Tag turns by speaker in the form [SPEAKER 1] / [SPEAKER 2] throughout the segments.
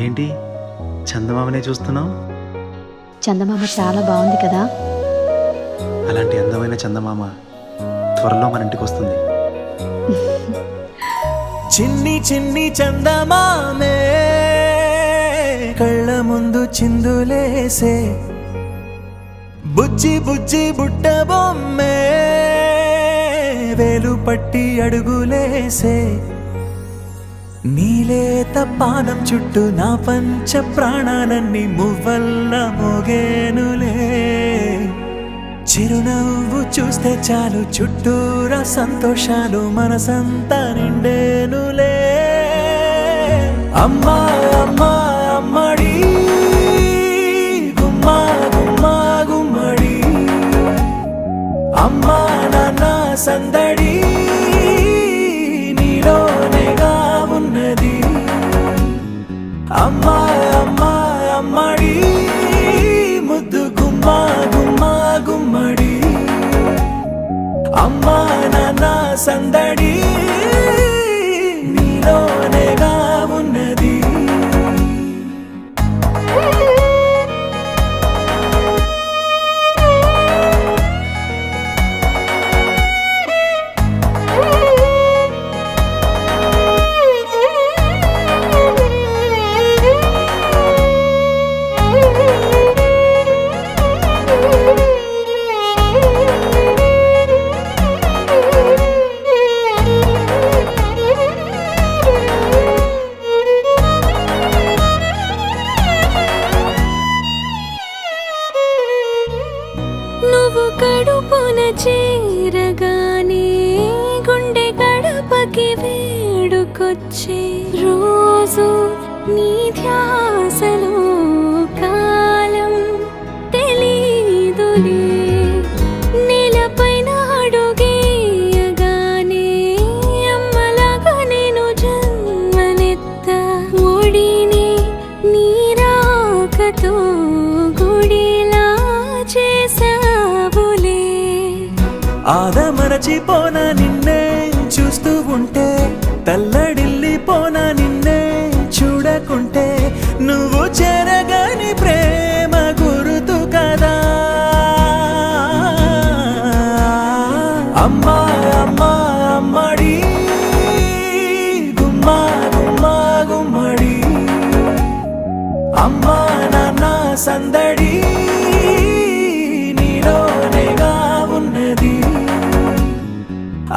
[SPEAKER 1] ఏంటి చందమామనే చూస్తున్నావు?
[SPEAKER 2] చందమామ చాలా బాగుంది కదా.
[SPEAKER 1] అలాంటి అందమైన చందమామ త్వరలో మన ఇంటికి వస్తుంది.
[SPEAKER 3] చిన్ని చిన్ని చందమామే కళ్ళ ముందు చిందులేసే, బుజ్జి బుజ్జి బుట్ట బొమ్మే వేలు పట్టి అడుగులేసే, నీలేత పానం చుట్టూ నా పంచ ప్రాణాలన్నీ మువ్వల్ల మోగేనులే, చిరునవ్వు చూస్తే చాలు చుట్టూరా సంతోషాలు మనసంతా నిండేనులే. అమ్మా అమ్మా అమ్మడి గుమ్మా గుమ్మా గుమ్మడి, అమ్మా నాన్న సందడి నీలోనేగా ఉన్నది. అమ్మా అమ్మా అమ్మడి ముద్దు గుమ్మా గుమ్మా గుమ్మడి, అమ్మా నాన్న సందడి నీలోనేగా ఉన్నది.
[SPEAKER 4] నువ్వు కడుపున చేరగానే గుండె గడపకి వేడుకొచ్చే, రోజు నీ ధ్యాసలో కాలం తెలీదులే, నేలపైన అడుగేయగానే అమ్మలాగా నేను జన్మనెత్త, ఒడిని నీ రాకతో గుడిలా చేసావులే.
[SPEAKER 3] ఆదమరచిపోనా నిన్నే చూస్తూ ఉంటే, తల్లడిల్లిపోనా నిన్నే చూడకుంటే, నువ్వు చెరగని ప్రేమ గురుతు కదా. అమ్మా అమ్మా అమ్మడి గుమ్మా గుమ్మా గుమ్మడి, అమ్మా నాన్న సందడి నీలోనేగా ఉన్నది.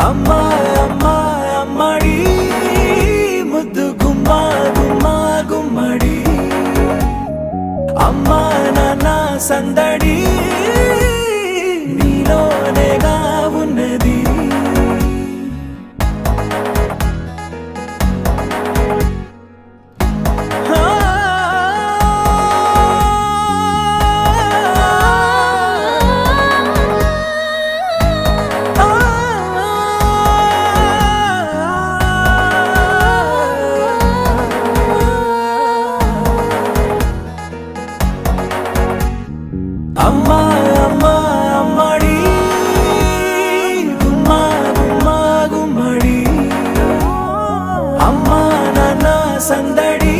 [SPEAKER 3] అమ్మా అమ్మా అమ్మడి ముద్దు గుమ్మా గుమ్మా గుమ్మడి, అమ్మా నాన్న సందడి నీలోనేగా ఉన్నది. అమ్మా అమ్మా అమ్మడి గుమ్మా గుమ్మా గుమ్మడి, అమ్మా నాన్న సందడి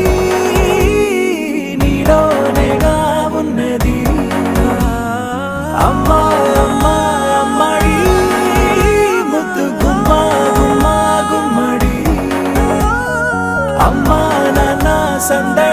[SPEAKER 3] నీలోనేగా ఉన్నది. అమ్మా అమ్మా అమ్మడి ముద్దు గుమ్మా గుమ్మా గుమ్మడి, అమ్మా నాన్న సందడి